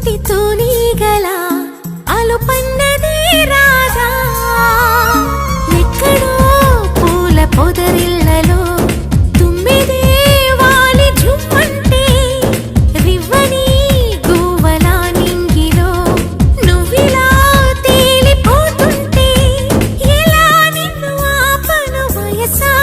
తూనీగల అలుపన్నదే రాజా ఎక్కడో పూల పొదరిళ్లలో తుమ్మిదే వాలి ఝుమ్మంటే రివ్వని గువ్వలా నింగిలో నువ్విలా తేలిపోతుంటే ఎలా నిన్ను ఆపను వయసా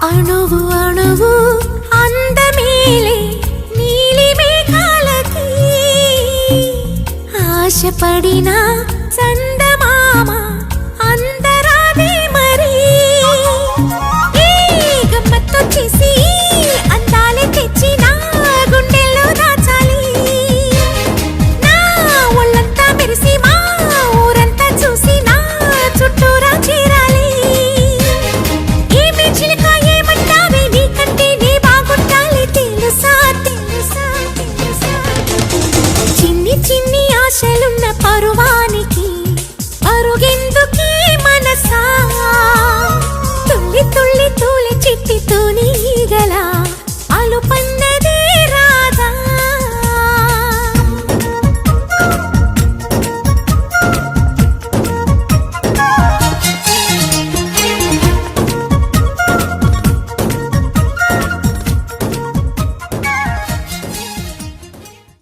అణువు అణువు అందమేలే నీలి మేఘాలకి ఆశపడిన